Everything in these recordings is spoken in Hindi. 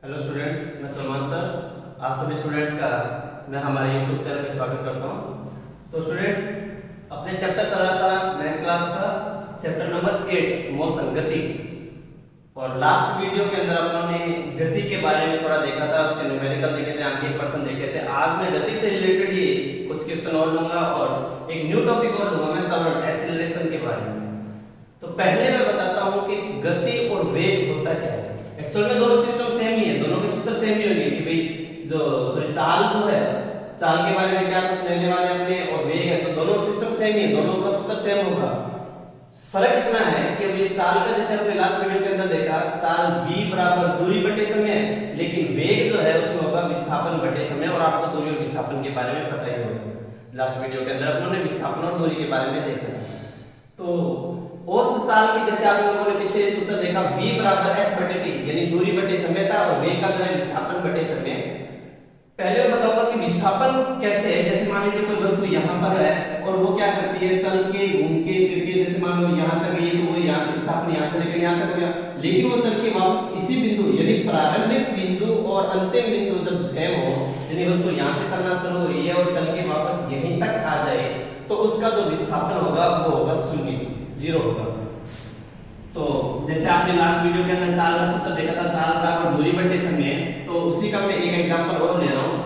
हेलो स्टूडेंट्स, मैं सलमान सर आप सभी स्टूडेंट्स का मैं हमारे यूट्यूब चैनल में स्वागत करता हूं। तो स्टूडेंट्स, अपने चैप्टर चल रहा था 9th क्लास का चैप्टर नंबर 8 मोशन गति। और लास्ट वीडियो के अंदर अपन ने गति के बारे में थोड़ा देखा था, उसके न्यूमेरिकल देखे थे, आंकिक प्रश्न देखे थे। आज मैं गति से रिलेटेड ही कुछ क्वेश्चन और लूंगा और एक न्यू टॉपिक और लूंगा मैं त्वरण एक्सीलरेशन के बारे में। तो पहले मैं बताता हूं कि गति और वेग होता क्या है। एक्चुअल में दोनों सिस्टम सेम ही है, दोनों के सूत्र सेम ही होंगे कि भाई चाल जो है, चाल के बारे में क्या कुछ लेने वाले अपने, और वेग है, तो दोनों सिस्टम सेम ही है, दोनों का सूत्र सेम होगा। फर्क इतना है कि अभी चाल का जैसे हमने लास्ट वीडियो के अंदर देखा, चाल v बराबर दूरी बटे समय, लेकिन वेग जो है उसमें होगा विस्थापन बटे समय। और आपको दूरी और विस्थापन के बारे में पता ही होगा, लास्ट वीडियो के अंदर अपनों ने विस्थापन और दूरी के बारे में देखा था। तो औसत चाल की जैसे आप लोगों ने पीछे सूत्र देखा, v बराबर s बटे t, यानी दूरी बटे समय था, और वेग का जो है विस्थापन बटे समय। पहले मैं बताऊंगा कि विस्थापन कैसे है। जैसे मान लीजिए कोई वस्तु यहाँ पर है और वो क्या करती है, चल के घूम के फिर के, जैसे मान लो यहाँ तक गई तो वो यहाँ विस्थापन यहाँ से लेकर यहाँ तक हो गया, लेकिन वो चल के वापस इसी बिंदु यानी प्रारंभिक बिंदु और अंतिम बिंदु जब सेम हो, यानी वस्तु यहाँ से चलना शुरू हो रही है और चल के वापस यहीं तक आ जाए, तो उसका जो विस्थापन होगा वो होगा शून्य, जीरो होगा। तो जैसे आपने लास्ट वीडियो के अंदर चाल का सूत्र देखा था, चाल बराबर दूरी बटे समय, तो उसी का मैं एक एग्जांपल और ले रहा हूं।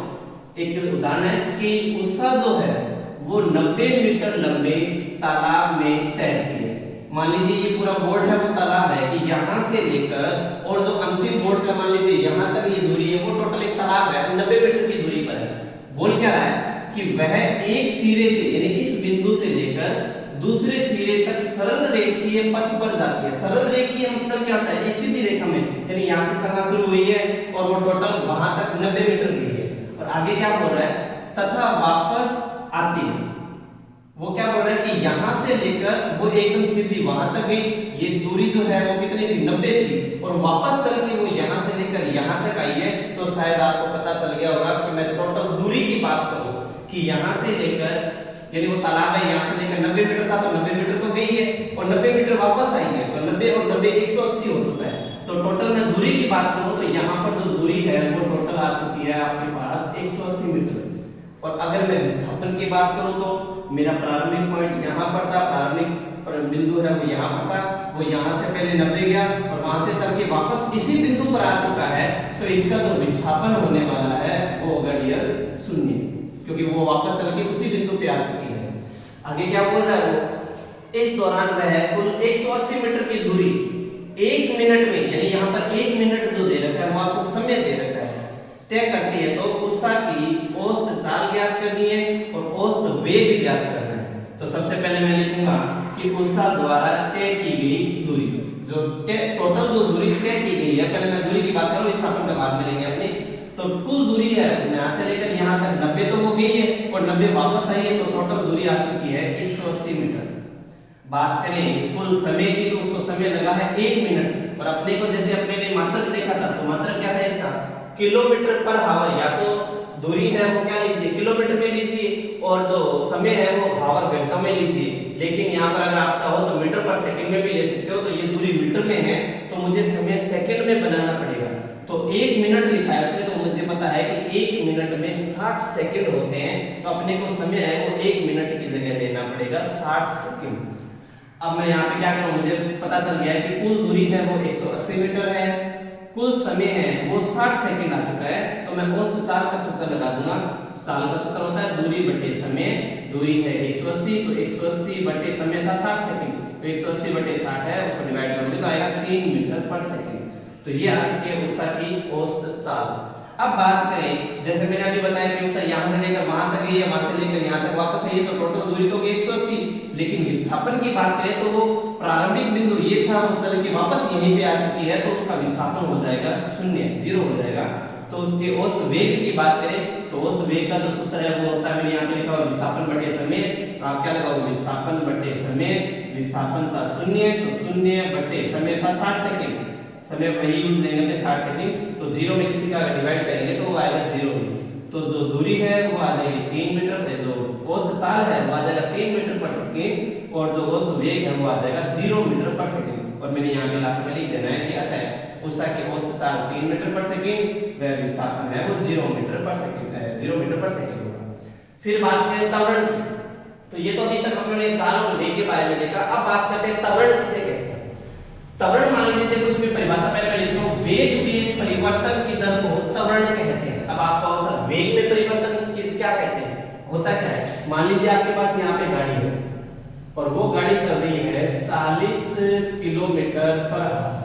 एक उदाहरण है कि उषा जो है वो 90 मीटर लंबे तालाब में तैरती है। मान लीजिए ये पूरा बोर्ड है वो तालाब है कि यहाँ से लेकर और जो अंतिम बोर्ड का मान लीजिए यहाँ तक ये दूरी है, वो टोटल एक तालाब है 90 मीटर की दूरी पर है। बोल क्या रहा है कि वह एक सिरे से यानी इस बिंदु से लेकर दूसरे सिरे तक सरल रेखीय पथ पर जाती है। सरल रेखीय मतलब क्या होता है, एक सीधी रेखा में, यानी यहाँ से चलना शुरू हुई है और वो टोटल वहां तक 90 मीटर गई है। और आगे क्या बोल रहा है, तथा वापस आती है। वो क्या बोल रहा है कि यहाँ से लेकर वो एकदम सीधी वहां तक गई, ये दूरी जो है वो कितनी थी, 90 थी, और वापस चल के वो यहाँ से लेकर यहाँ तक आई है। तो शायद आपको पता चल गया होगा कि मैं टोटल दूरी की बात करूं कि यहाँ से लेकर, यानी वो तालाब है यहाँ से लेकर 90 मीटर था, तो 90 मीटर तो गई है और 90 मीटर वापस आई है, तो 90 और 90 180 हो चुका है। तो टोटल मैं दूरी की बात करूं तो यहाँ पर जो दूरी है वो टोटल आ चुकी है आपके पास 180 मीटर। और अगर मैं विस्थापन की बात करूं तो मेरा प्रारंभिक पॉइंट यहाँ पर था, प्रारंभिक बिंदु है वो यहाँ पर था, वो यहाँ से पहले 90 गया और वहां से चल के वापस इसी बिंदु पर आ चुका है। तो इसका जो विस्थापन होने वाला है वो होगा डियर शून्य, क्योंकि वो वापस चल के उसी बिंदु पे आ चुकी है। आगे क्या बोल रहा है वो, इस दौरान वह कुल 180 मीटर की दूरी 1 मिनट में, यानी यहाँ पर 1 मिनट जो दे रखा है वो आपको समय दे रखा है, तय करती है। तो उषा की औसत चाल ज्ञात करनी है और औसत वेग ज्ञात करना है। तो सबसे पहले मैं लिखूंगा कि उषा द्वारा तय की गई दूरी, जो टोटल जो दूरी तय की गई है, पहले मैं दूरी की बात करूं, विस्थापन के बाद में लेंगे अपने। तो कुल दूरी है यहाँ से लेकर यहाँ तक 90 तो वो गई है और 90 वापस आई है, तो टोटल दूरी आ चुकी है 180 मीटर। बात करें कुल समय की तो उसको समय लगा है 1 मिनट। और अपने को जैसे अपने ने मात्रक देखा था, तो मात्रक क्या है इसका, किलोमीटर पर हावर। या तो दूरी है वो क्या लीजिए, किलोमीटर में लीजिए, और जो समय है वो हावर घंटों में लीजिए। लेकिन यहाँ पर अगर आप चाहो तो मीटर पर सेकंड में भी ले सकते हो। तो ये दूरी मीटर में है तो मुझे समय सेकंड में बनाना पड़ेगा। तो 1 मिनट लिखा है उसमें, तो मुझे पता है कि 1 मिनट में 60 सेकंड होते हैं। तो अपने को समय है वो 1 मिनट की जगह लेना पड़ेगा 60 सेकंड। अब मैं यहाँ पे क्या करूँ, मुझे पता चल गया है कि कुल दूरी है वो 180 मीटर है, कुल समय है वो 60 सेकंड आ चुका है। तो मैं औसत चाल का सूत्र लगा दूंगा। चाल का सूत्र होता है दूरी बटे समय, दूरी है 180, तो 180 बटे समय था 60 सेकंड, तो 180 बटे 60 है, उसको डिवाइड करोगे तो आएगा 3 मीटर पर सेकंड। तो ये आ चुकी है उषा की औसत चाल। अब बात करें, जैसे मैंने अभी बताया कि उषा यहाँ से लेकर वहां तक गई है, वहां से लेकर यहाँ तक वापस आई है, तो टोटल दूरी तो 180। लेकिन विस्थापन की बात करें तो वो प्रारंभिक बिंदु ये था, वो चल के वापस यहीं पे आ चुकी है, तो उसका विस्थापन हो जाएगा शून्य, जीरो हो जाएगा। तो उसके औसत वेग की बात करें तो औसत वेग का जो सूत्र है वो होता है, मैंने यहाँ पे लिखा हुआ विस्थापन बटे समय। तो आप क्या लगाओगे, विस्थापन बटे समय, विस्थापन था शून्य, तो शून्य बटे समय था 60 सेकंड, समय वही यूज लेंगे अपने 60 सेकंड। तो जीरो में किसी का डिवाइड करेंगे तो वो आएगा जीरो। तो जो दूरी है वो आ जाएगी 3 मीटर, जो औसत चाल है वो आ जाएगा 3 मीटर पर सेकंड, और जो औसत वेग है वो आ जाएगा 0 मीटर पर सेकंड। और मैंने यहाँ पे लास्ट में लिख देना है कि अतः पूछा कि औसत चाल 3 मीटर पर सेकंड, वह विस्थापन है वो 0 मीटर पर सेकंड है, 0 मीटर पर सेकंड होगा। फिर बात करें त्वरण की, तो ये तो अभी तक हमने चाल और वेग के बारे में देखा। अब बात करते हैं त्वरण किसे कहते हैं। त्वरण मान लीजिए, देखो उसमें परिभाषा पहले मैं लिखता हूं, वेग में परिवर्तन की दर को त्वरण कहते हैं। अब आप कहो सर वेग में परिवर्तन किस क्या कहते हैं, होता क्या है, मान लीजिए आपके पास यहाँ पे गाड़ी है और वो गाड़ी चल रही है 40 किलोमीटर पर आवर,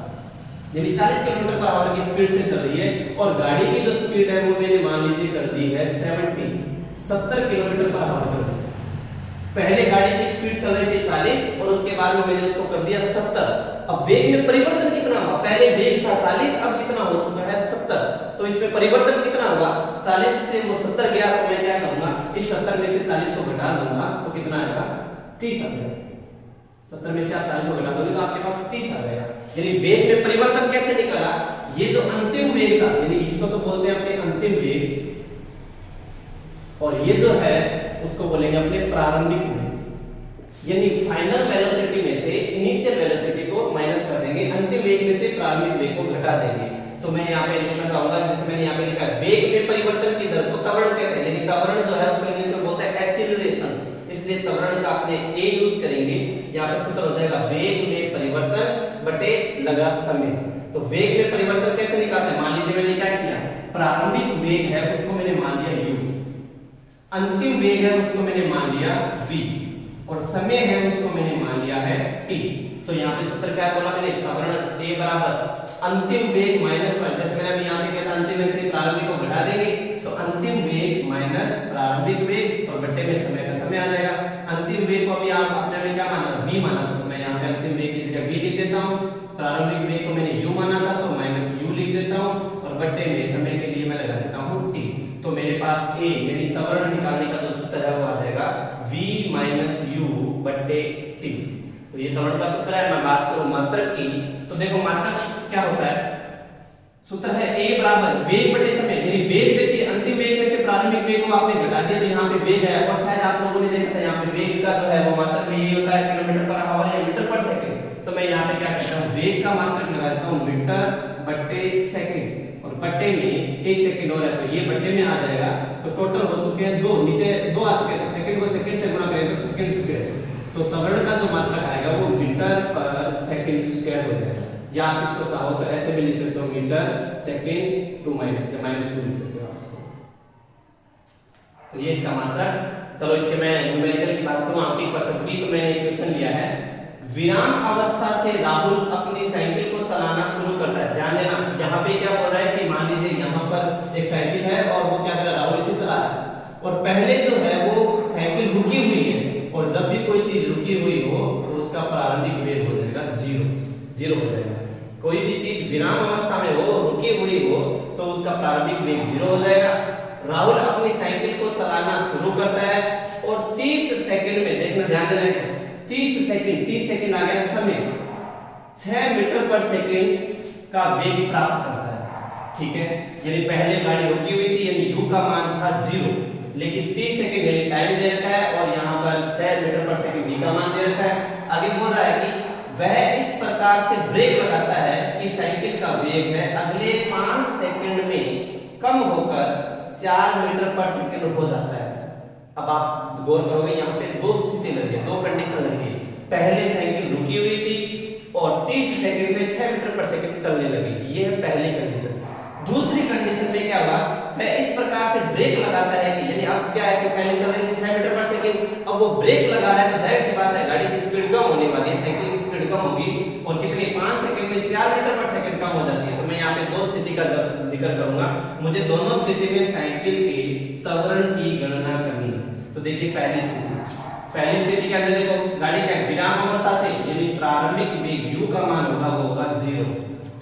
यानी 40 किलोमीटर पर आवर की स्पीड से चल रही है, और गाड़ी की जो स्पीड है वो मैंने मान लीजिए कर दी है 70 किलोमीटर पर आवर कर दी। पहले गाड़ी की स्पीड चल रही थी 40 और उसके बाद में मैंने उसको कर दिया 70। अब वेग में परिवर्तन कितना हुआ, पहले वेग था 40, अब कितना हो चुका है 70, तो इसमें परिवर्तन कितना होगा, 40 से वो 70 गया, तो मैं क्या करूंगा, इस 70 में से 40 को घटा दूंगा तो कितना आएगा 30 आ जाएगा। 70 में से आप 40 को घटा दोगे तो आपके पास 30 आ जाएगा। यानी वेग में परिवर्तन कैसे निकला, ये जो अंतिम वेग था, यानी इसको तो बोलते हैं अपने अंतिम वेग, और ये जो है उसको बोलेंगे अपने प्रारंभिक वेग। यानी फाइनल वेलोसिटी में से इनिशियल वेलोसिटी को माइनस कर देंगे, अंतिम वेग में से प्रारंभिक वेग को घटा देंगे। तो मैं यहाँ पे लिखना चाहूंगा, जैसे मैंने यहाँ पे लिखा है वेग में परिवर्तन की दर को त्वरण कहते हैं। यानी त्वरण जो है उसको इंग्लिश में बोलते हैं एक्सीलरेशन, इसलिए त्वरण का आपने ए यूज करेंगे। यहाँ पे सूत्र हो जाएगा वेग में परिवर्तन बटे लगा समय। तो वेग में परिवर्तन कैसे निकालते हैं, मान लीजिए मैंने क्या किया, प्रारंभिक वेग है उसको मैंने मान लिया u, अंतिम वेग है उसको मैंने मान लिया v, और समय है उसको मैंने मान लिया है t। तो यहाँ पे सूत्र क्या बोला मैंने, त्वरण a बराबर अंतिम वेग माइनस, जैसे मैंने अभी यहाँ पे किया था अंतिम वेग से प्रारंभिक को घटा देंगे, तो अंतिम वेग माइनस प्रारंभिक वेग और बट्टे में समय का समय आ जाएगा। अंतिम वेग को अभी आप अपने में क्या माना, v माना, तो मैं यहाँ पे अंतिम वेग की जगह v लिख देता हूँ, प्रारंभिक वेग को मैंने u माना था तो माइनस u लिख देता हूँ, और बट्टे में समय के लिए मैं लगा देता हूँ t। तो मेरे पास a यानी त्वरण निकालने का जो सूत्र है वो आ जाएगा v माइनस u बट्टे t। तो ये त्वरण का सूत्र है। मैं बात करूं मात्रक की, तो देखो मात्रक क्या होता है, सूत्र है a बराबर वेग बटे समय, यानी वेग देखिए अंतिम वेग में से प्रारंभिक वेग को आपने घटा दिया तो यहाँ पे वेग है, और शायद आप लोगों ने देखा था यहाँ पे वेग का जो है वो मात्रक में यही होता है किलोमीटर पर आवर या मीटर पर सेकंड। तो मैं यहाँ पे क्या करता हूँ, वेग का मात्रक लगा देता हूँ मीटर बटे सेकंड, और बट्टे में 1 सेकंड और है तो ये बट्टे में आ जाएगा। तो टोटल हो चुके हैं 2, नीचे 2 आ चुके हैं, तो सेकंड को सेकंड से गुणा करें तो सेकंड स्क्वायर, तो त्वरण का जो मात्रक आएगा वो मीटर पर सेकंड स्क्वायर हो जाएगा। या आप इसको चाहो तो ऐसे भी लिख सकते हो, मीटर सेकंड टू माइनस या माइनस 2 लिख सकते हो आप इसको। तो ये इसका मात्रक। चलो इसके मैं न्यूमेरिकल की बात करूं आपकी प्रश्न की, तो मैंने एक क्वेश्चन दिया है, विराम अवस्था से राहुल अपनी साइकिल को चलाना शुरू करता है। ध्यान देना, यहाँ पे क्या बोल रहा है कि मान लीजिए यहाँ पर एक साइकिल है और वो क्या कर रहा है, राहुल इसे चला रहा है, और पहले जो है वो साइकिल रुकी हुई है, और जब भी कोई चीज रुकी हुई हो तो उसका प्रारंभिक वेग हो जाएगा 0 हो जाएगा। कोई भी चीज विराम अवस्था में हो, रुकी हुई हो, तो उसका प्रारंभिक वेग 0 हो जाएगा। राहुल अपनी साइकिल को चलाना शुरू करता है और 30 सेकंड में, देखना ध्यान देना, 30 सेकंड आ गया समय, 6 मीटर पर सेकंड का वेग प्राप्त करता है। ठीक है, यानी पहले गाड़ी रुकी हुई थी, यानी u का मान था 0, लेकिन 30 सेकंड यानी टाइम दे रखा है, और यहाँ पर 6 मीटर पर सेकंड v का मान दे रखा है। आगे बोल रहा है कि वह इस प्रकार से ब्रेक लगाता है कि साइकिल का वेग है अगले 5 सेकंड में कम होकर 4 मीटर पर सेकंड हो जाता है। अब आप गौर करोगे यहाँ पे 2 स्थिति लगी है, 2 कंडीशन लगी है। पहले साइकिल रुकी हुई थी और 30 सेकंड में 6 मीटर पर सेकंड चलने लगी, ये है पहली कंडीशन। दूसरी कंडीशन में क्या हुआ, वह इस प्रकार से ब्रेक लगाता है कि, यानी अब क्या है कि पहले चल रही थी 6 मीटर पर सेकंड, अब वो ब्रेक लगा रहा है तो जाहिर सी बात है गाड़ी की स्पीड कम होने वाली है, साइकिल की स्पीड कम होगी, और कितनी 5 सेकंड में 4 मीटर पर सेकंड कम हो जाती है। तो मैं यहाँ पे 2 स्थिति का जिक्र करूंगा, मुझे दोनों स्थिति में साइकिल के त्वरण की गणना करनी है। तो देखिए पहली स्थिति क्या है, देखो गाड़ी क्या विराम अवस्था से, यानी प्रारंभिक वेग u का मान होगा वो होगा 0,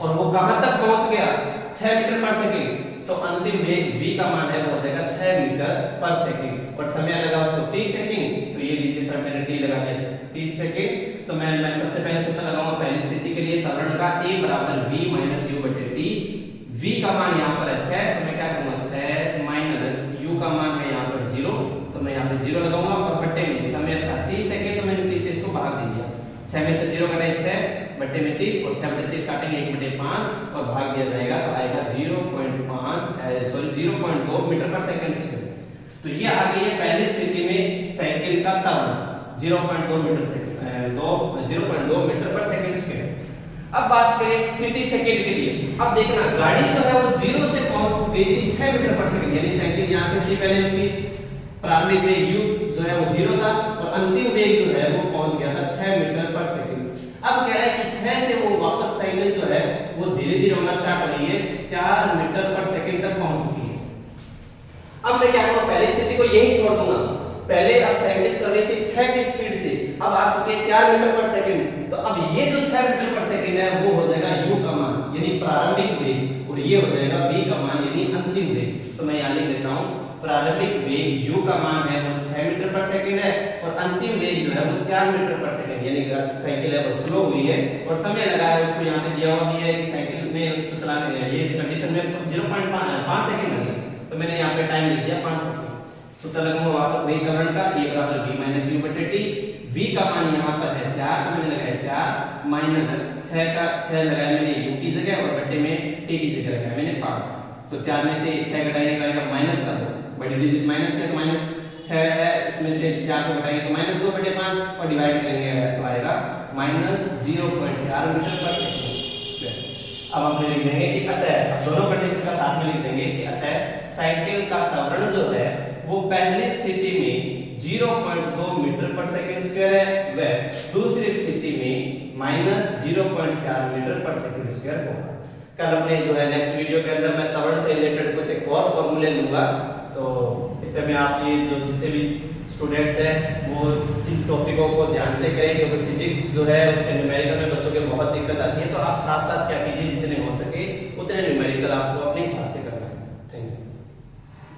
और वो कहां तक पहुंच गया 6 मीटर पर सेकंड, तो अंतिम वेग v का मान है वो हो जाएगा 6 मीटर पर सेकंड, और समय लगा उसको 30 सेकंड। तो ये लीजिए सर मैंने t लगा दिया 30 सेकंड। तो मैं सबसे पहले सूत्र लगाऊंगा पहली स्थिति के लिए, त्वरण का a बराबर v माइनस u बटे t। v का मान यहाँ पर है 6, तो मैं क्या करूंगा 6 माइनस u का मान है यहाँ पर 0, तो मैं यहाँ पे 0 लगाऊंगा, और बट्टे में समय था 30 सेकंड, तो मैंने 30 से इसको भाग दे दिया, 6 में से 0 घटाए 6, बट्टे में 30 और 6 बटे 30 काटेंगे 1/5 और भाग दिया जाएगा तो आएगा 0.2 मीटर पर सेकंड स्क्वायर। तो ये आ गई है पहली स्थिति में साइकिल का त्वरण 0.2 मीटर पर सेकंड स्क्वायर। अब बात करें स्थिति सेकंड के लिए। अब देखना गाड़ी जो है वो 0 से पहुंच गई थी 6 मीटर पर सेकंड, यानी साइकिल यहां से थी पहले उसकी प्रारंभिक वेग u जो है वो 0 था और अंतिम वेग जो है वो पहुंच गया था 6 मीटर पर सेकंड। अब कह रहा है कि 6 से वो वापस साइकिल जो है वो धीरे-धीरे होना स्टार्ट हो रही है, 4 मीटर पर सेकंड तक पहुंच चुकी है। अब मैं क्या करूंगा, पहली स्थिति को यही छोड़ दूंगा। पहले अब साइकिल चल रही थी 6 की स्पीड से, अब आ चुके हैं 4 मीटर पर सेकंड। तो अब ये जो 6 मीटर पर सेकंड है वो हो जाएगा u का मान यानी प्रारंभिक वेग, और ये हो जाएगा v का मान यानी अंतिम वेग। तो मैं यहां लिख देता हूं प्रारंभिक वेग u का मान है वो 6 मीटर पर सेकंड है और अंतिम वेग जो है वो 4 मीटर पर सेकंड, यानी साइकिल है वो स्लो हुई है और समय लगा है उसको यहां पे दिया हुआ भी है कि साइकिल में उसको चलाने ये इस कंडीशन में 0.5 सेकंड लगे, तो मैंने यहां पे टाइम लिख दिया 5 सेकंड। सूत्र लगाऊंगा वापस वही त्वरण का, a बराबर v माइनस u बटे t। v का मान यहां पर है 4 तो मैंने लगाया 4 माइनस 6 का 6 लगाया मैंने u की जगह और बटे में t की जगह लगाया मैंने 5। तो 4 में से 6 घटाएंगे तो आएगा माइनस का 2, बड़ी डिजिट माइनस का तो माइनस 6 है, उसमें से 4 को घटाएंगे तो माइनस 2 बटे 5 और डिवाइड करेंगे तो आएगा माइनस 0.4 मीटर पर सेकंड स्क्वायर। अब हम लिख देंगे कि अतः, अब दोनों कंडीशन का साथ में लिख देंगे कि अतः साइकिल का त्वरण जो है वो पहली स्थिति में 0.2 मीटर पर सेकंड स्क्वायर है व दूसरी स्थिति में माइनस 0.4 मीटर पर सेकंड स्क्वायर होगा। कल अपने जो है नेक्स्ट वीडियो के अंदर मैं त्वरण से रिलेटेड कुछ एक और फॉर्मूले लूंगा, तो इतने में आप ये जो जितने भी स्टूडेंट्स हैं वो इन टॉपिकों को ध्यान से करें, क्योंकि फिजिक्स जो है उसके न्यूमेरिकल में बच्चों के बहुत दिक्कत आती है। तो आप साथ साथ क्या कीजिए, जितने हो सके उतने न्यूमेरिकल आपको अपने हिसाब से करना है। Thank you.